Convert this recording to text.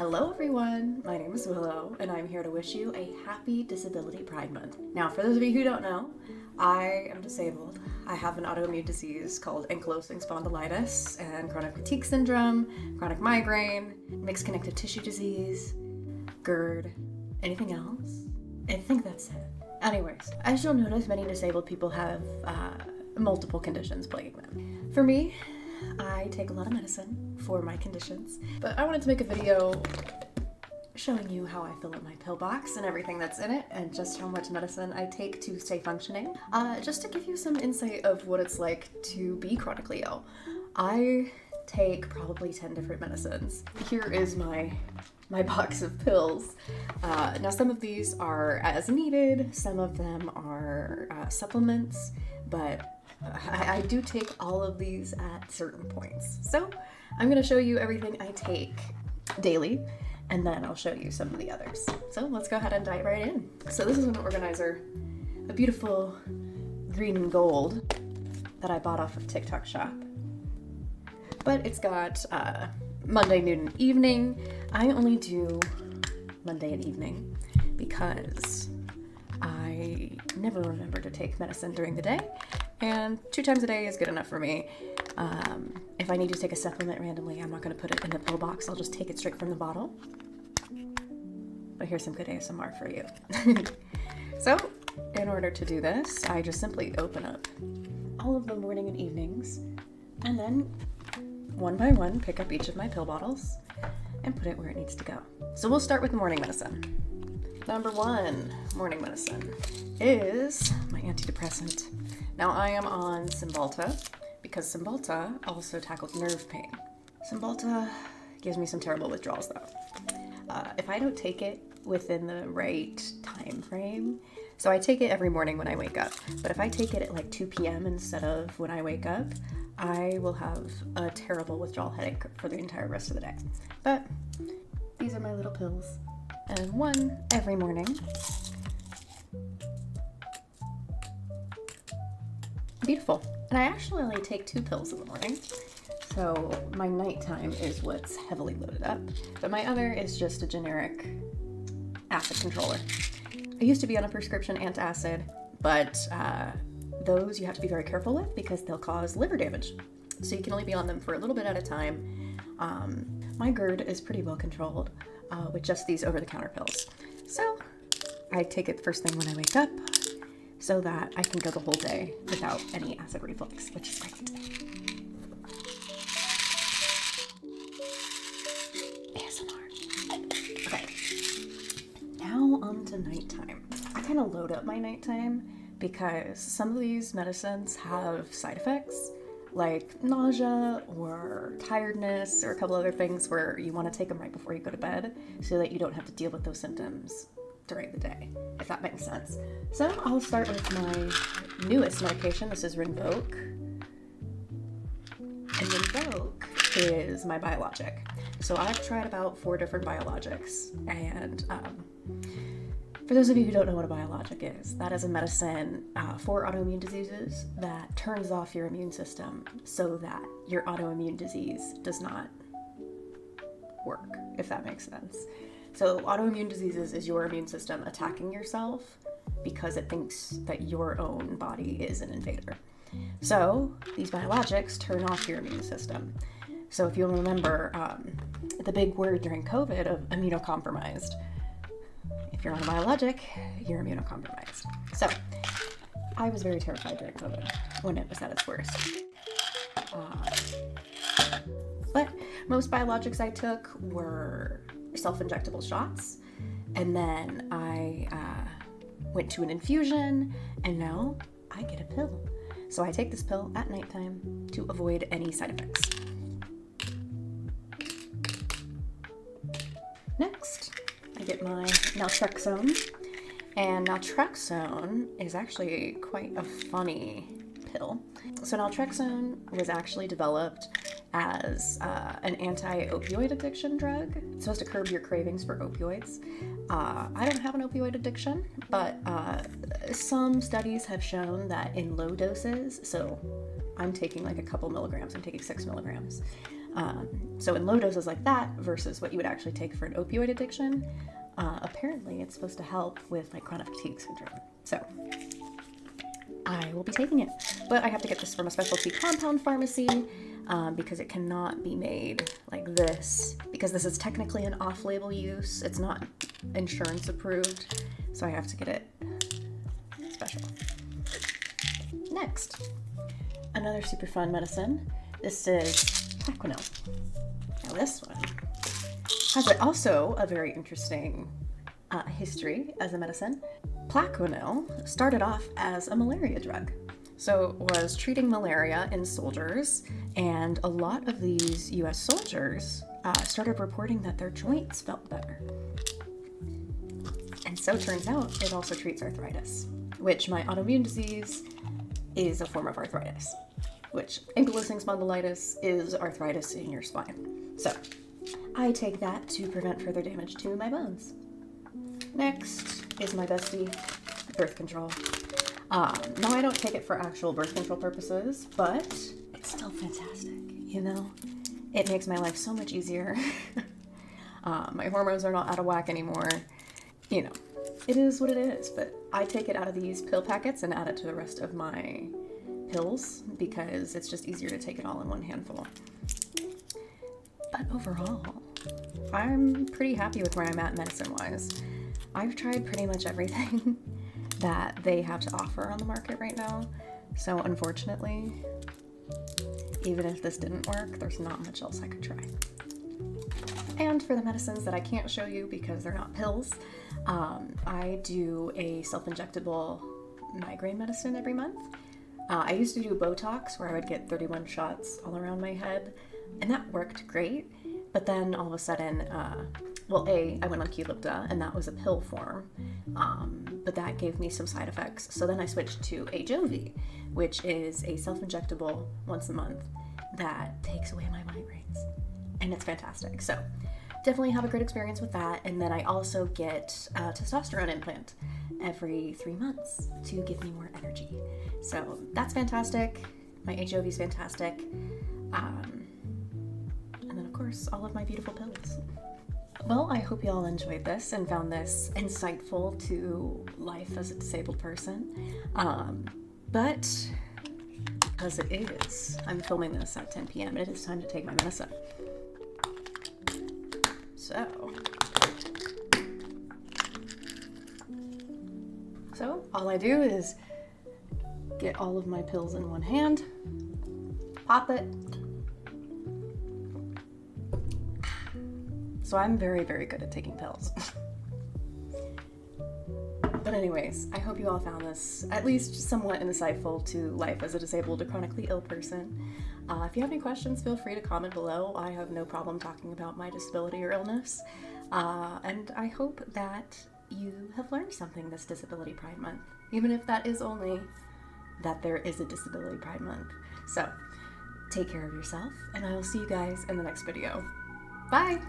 Hello everyone, my name is Willow and I'm here to wish you a happy Disability Pride Month. Now for those of you who don't know, I am disabled. I have an autoimmune disease called ankylosing spondylitis and chronic fatigue syndrome, chronic migraine, mixed connective tissue disease, GERD, anything else? I think that's it. Anyways, as you'll notice, many disabled people have multiple conditions plaguing them. For me, I take a lot of medicine for my conditions, but I wanted to make a video showing you how I fill up my pill box and everything that's in it and just how much medicine I take to stay functioning, just to give you some insight of what it's like to be chronically ill. I take probably 10 different medicines. Here is my box of pills. Now some of these are as needed, some of them are supplements, but I do take all of these at certain points. So I'm gonna show you everything I take daily, and then I'll show you some of the others. So let's go ahead and dive right in. So this is an organizer, a beautiful green and gold that I bought off of TikTok Shop. But it's got Monday, noon, and evening. I only do Monday and evening because I never remember to take medicine during the day, and 2 times a day is good enough for me. If I need to take a supplement randomly, I'm not going to put it in the pill box. I'll just take it straight from the bottle. But here's some good ASMR for you. So, in order to do this, I just simply open up all of the morning and evenings, and then one by one pick up each of my pill bottles and put it where it needs to go. So we'll start with the morning medicine. Number 1 morning medicine is my antidepressant. Now I am on Cymbalta because Cymbalta also tackles nerve pain. Cymbalta gives me some terrible withdrawals though. If I don't take it within the right time frame, so I take it every morning when I wake up, but if I take it at like 2 p.m. instead of when I wake up, I will have a terrible withdrawal headache for the entire rest of the day. But these are my little pills, and one every morning. Beautiful. And I actually only take 2 pills in the morning, so my nighttime is what's heavily loaded up, but my other is just a generic acid controller. I used to be on a prescription antacid, but those you have to be very careful with because they'll cause liver damage. So you can only be on them for a little bit at a time. My GERD is pretty well controlled with just these over-the-counter pills. So I take it first thing when I wake up so that I can go the whole day without any acid reflux, which is great. ASMR. Okay, now on to nighttime. I kind of load up my nighttime because some of these medicines have side effects like nausea or tiredness or a couple other things where you want to take them right before you go to bed so that you don't have to deal with those symptoms during the day, if that makes sense. So I'll start with my newest medication. This is 𝕤𝕠𝕟𝕟𝕖𝕕𝕚. And 𝕤𝕠𝕟 is my biologic. So I've tried about 4 different biologics, and for those of you who don't know what a biologic is, that is a medicine for autoimmune diseases that turns off your immune system so that your autoimmune disease does not work, if that makes sense. So autoimmune diseases is your immune system attacking yourself because it thinks that your own body is an invader. So these biologics turn off your immune system. So if you'll remember the big word during COVID of immunocompromised. If you're on a biologic, you're immunocompromised. So I was very terrified during COVID when it was at its worst. But most biologics I took were self-injectable shots, and then I went to an infusion, and now I get a pill. So I take this pill at nighttime to avoid any side effects. Next, I get my naltrexone, and naltrexone is actually quite a funny pill. So naltrexone was actually developed as an anti-opioid addiction drug. It's supposed to curb your cravings for opioids. I don't have an opioid addiction, but some studies have shown that in low doses, so I'm taking like a couple milligrams, I'm taking 6 milligrams, So in low doses like that versus what you would actually take for an opioid addiction, apparently it's supposed to help with like chronic fatigue syndrome. So I will be taking it, but I have to get this from a specialty compound pharmacy because it cannot be made like this, because this is technically an off-label use. It's not insurance approved, so I have to get it special. Next, another super fun medicine. This is Plaquenil. Now this one has also a very interesting history as a medicine. Plaquenil started off as a malaria drug. So it was treating malaria in soldiers, and a lot of these US soldiers started reporting that their joints felt better. And so it turns out it also treats arthritis, which my autoimmune disease is a form of arthritis, which 𝕔𝕠𝕟𝕟𝕟𝕖𝕔𝕥 spondylitis is arthritis in your spine. So I take that to prevent further damage to my bones. Next is my bestie, birth control. Now I don't take it for actual birth control purposes, but it's still fantastic, you know? It makes my life so much easier. My hormones are not out of whack anymore. You know, it is what it is, but I take it out of these pill packets and add it to the rest of my pills because it's just easier to take it all in one handful. But overall, I'm pretty happy with where I'm at medicine-wise. I've tried pretty much everything that they have to offer on the market right now, so unfortunately, even if this didn't work, there's not much else I could try. And for the medicines that I can't show you because they're not pills, I do a self-injectable migraine medicine every month. I used to do Botox where I would get 31 shots all around my head, and that worked great, but then all of a sudden, I went on 𝕨𝕠𝕟𝕟𝕚𝕒, and that was a pill form, but that gave me some side effects. So then I switched to 𝕤𝕠𝕟𝕚𝕚, which is a self-injectable once a month that takes away my migraines, and it's fantastic. So definitely have a great experience with that. And then I also get a testosterone implant every 3 months to give me more energy. So that's fantastic. My 𝕤𝕠𝕟𝕚 is fantastic. And then of course, all of my beautiful pills. Well, I hope you all enjoyed this and found this insightful to life as a disabled person. But because it is, I'm filming this at 10 p.m. It is time to take my medicine. So all I do is get all of my pills in one hand, pop it. So I'm very, very good at taking pills. But anyways, I hope you all found this at least somewhat insightful to life as a disabled or chronically ill person. If you have any questions, feel free to comment below. I have no problem talking about my disability or illness. And I hope that you have learned something this Disability Pride Month, even if that is only that there is a Disability Pride Month. So take care of yourself, and I will see you guys in the next video. Bye!